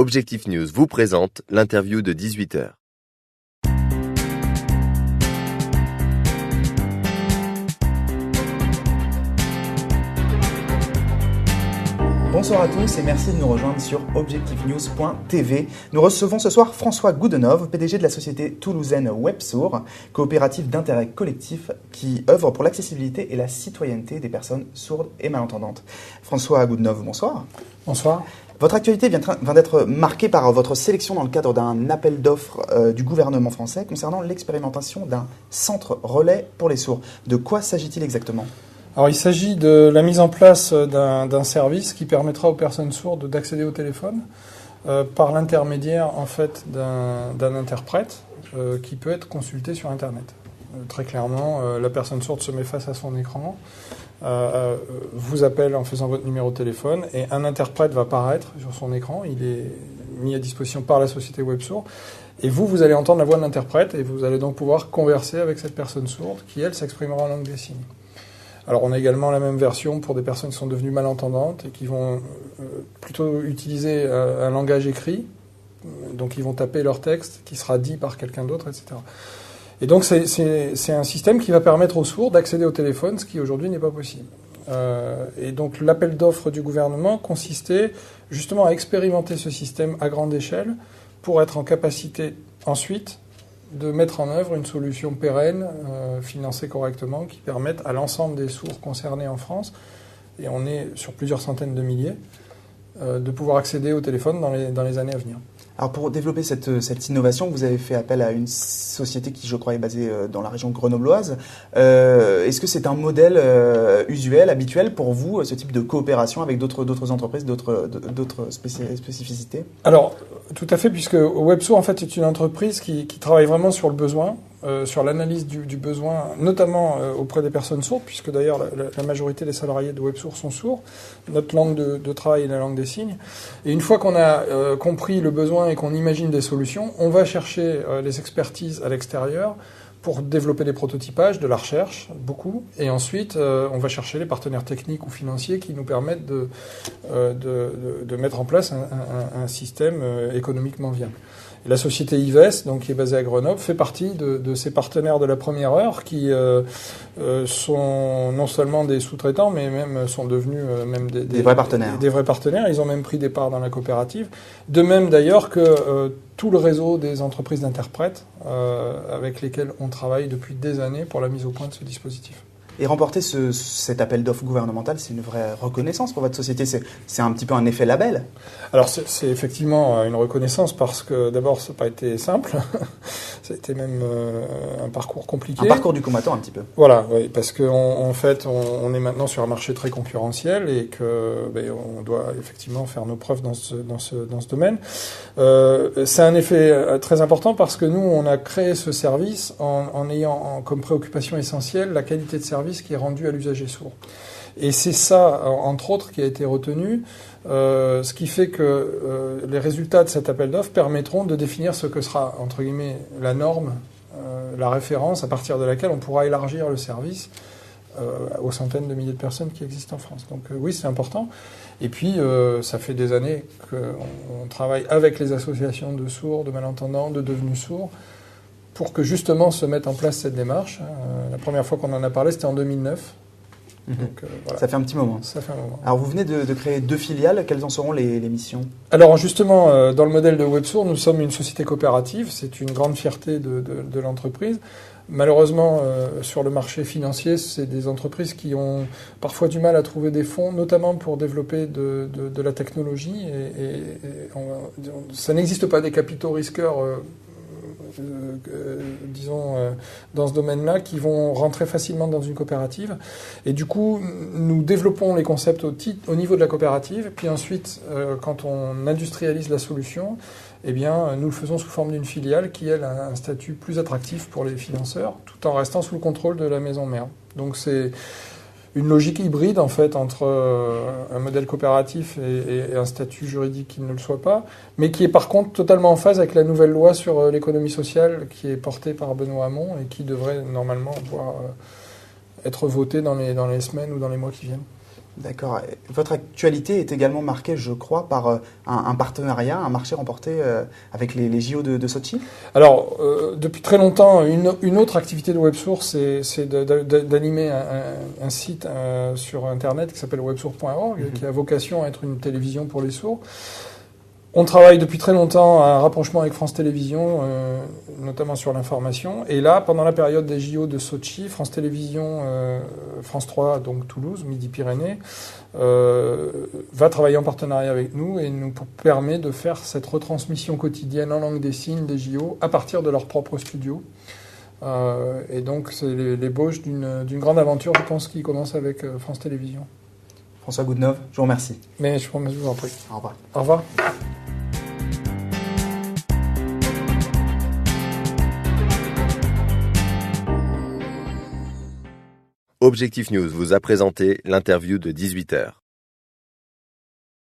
Objectif News vous présente l'interview de 18h. Bonsoir à tous et merci de nous rejoindre sur objectifnews.tv. Nous recevons ce soir François Goudenow, PDG de la société toulousaine Websourd, coopérative d'intérêt collectif qui œuvre pour l'accessibilité et la citoyenneté des personnes sourdes et malentendantes. François Goudenow, bonsoir. Bonsoir. Votre actualité vient d'être marquée par votre sélection dans le cadre d'un appel d'offres du gouvernement français concernant l'expérimentation d'un centre relais pour les sourds. De quoi s'agit-il exactement ? Alors, il s'agit de la mise en place d'un service qui permettra aux personnes sourdes d'accéder au téléphone par l'intermédiaire en fait d'un interprète qui peut être consulté sur Internet. Très clairement, la personne sourde se met face à son écran, vous appelle en faisant votre numéro de téléphone et un interprète va apparaître sur son écran. Il est mis à disposition par la société Websourd. Et vous allez entendre la voix de l'interprète et vous allez donc pouvoir converser avec cette personne sourde qui, elle, s'exprimera en langue des signes. Alors, on a également la même version pour des personnes qui sont devenues malentendantes et qui vont plutôt utiliser un langage écrit. Donc, ils vont taper leur texte qui sera dit par quelqu'un d'autre, etc. Et donc, c'est un système qui va permettre aux sourds d'accéder au téléphone, ce qui aujourd'hui n'est pas possible. Et donc, l'appel d'offres du gouvernement consistait justement à expérimenter ce système à grande échelle pour être en capacité ensuite de mettre en œuvre une solution pérenne, financée correctement, qui permette à l'ensemble des sourds concernés en France, et on est sur plusieurs centaines de milliers, de pouvoir accéder au téléphone dans les années à venir. Alors pour développer cette innovation, vous avez fait appel à une société qui, je crois, est basée dans la région grenobloise. Est-ce que c'est un modèle usuel, habituel pour vous, ce type de coopération avec d'autres entreprises, d'autres spécificités ? Alors, tout à fait, puisque Websourd, en fait, est une entreprise qui travaille vraiment sur le besoin, sur l'analyse du besoin, notamment auprès des personnes sourdes, puisque d'ailleurs la majorité des salariés de Websourd sont sourds. Notre langue de travail est la langue des signes. Et une fois qu'on a compris le besoin et qu'on imagine des solutions, on va chercher les expertises à l'extérieur pour développer des prototypages, de la recherche, beaucoup. Et ensuite, on va chercher les partenaires techniques ou financiers qui nous permettent de mettre en place un système économiquement viable. Et la société Ives, donc, qui est basée à Grenoble, fait partie de ces partenaires de la première heure qui sont non seulement des sous-traitants, mais même sont devenus même des vrais partenaires. Des vrais partenaires. Ils ont même pris des parts dans la coopérative. De même d'ailleurs que tout le réseau des entreprises d'interprètes avec lesquelles on travaille depuis des années pour la mise au point de ce dispositif. Et remporter cet appel d'offres gouvernemental, c'est une vraie reconnaissance pour votre société. C'est un petit peu un effet label. Alors c'est effectivement une reconnaissance parce que d'abord ça n'a pas été simple. Ça a été même un parcours compliqué. Un parcours du combattant un petit peu. Voilà, oui, parce qu'en fait on est maintenant sur un marché très concurrentiel et que on doit effectivement faire nos preuves dans ce domaine. C'est un effet très important parce que nous on a créé ce service en ayant comme préoccupation essentielle la qualité de service qui est rendu à l'usager sourd. Et c'est ça, entre autres, qui a été retenu, ce qui fait que les résultats de cet appel d'offres permettront de définir ce que sera, entre guillemets, la norme, la référence à partir de laquelle on pourra élargir le service aux centaines de milliers de personnes qui existent en France. Donc oui, c'est important. Et puis, ça fait des années qu'on travaille avec les associations de sourds, de malentendants, de devenus sourds, pour que justement se mette en place cette démarche. La première fois qu'on en a parlé, c'était en 2009. Donc, voilà. Ça fait un petit moment. Ça fait un moment. Alors vous venez de créer 2 filiales, quelles en seront les missions ? Alors justement, dans le modèle de Websourd, nous sommes une société coopérative, c'est une grande fierté de l'entreprise. Malheureusement, sur le marché financier, c'est des entreprises qui ont parfois du mal à trouver des fonds, notamment pour développer de la technologie. Ça n'existe pas des capitaux risqueurs dans ce domaine-là, qui vont rentrer facilement dans une coopérative. Et du coup, nous développons les concepts au niveau de la coopérative, puis ensuite, quand on industrialise la solution, eh bien, nous le faisons sous forme d'une filiale qui, elle, a un statut plus attractif pour les financeurs, tout en restant sous le contrôle de la maison mère. Donc c'est une logique hybride, en fait, entre un modèle coopératif et un statut juridique qui ne le soit pas, mais qui est par contre totalement en phase avec la nouvelle loi sur l'économie sociale qui est portée par Benoît Hamon et qui devrait normalement pouvoir être votée dans les semaines ou dans les mois qui viennent. D'accord. Votre actualité est également marquée, je crois, par un partenariat, un marché remporté avec les JO de Sochi. Alors, depuis très longtemps, une autre activité de WebSource, c'est d'animer un site sur Internet qui s'appelle websource.org, qui a vocation à être une télévision pour les sourds. On travaille depuis très longtemps à un rapprochement avec France Télévisions, notamment sur l'information. Et là, pendant la période des JO de Sochi, France Télévisions, France 3, donc Toulouse, Midi-Pyrénées, va travailler en partenariat avec nous et nous permet de faire cette retransmission quotidienne en langue des signes des JO à partir de leur propre studio. Et donc, c'est l'ébauche d'une grande aventure, je pense, qui commence avec France Télévisions. François Goodenough, je vous remercie. Mais je vous en prie. Au revoir. Au revoir. Objectif News vous a présenté l'interview de 18h.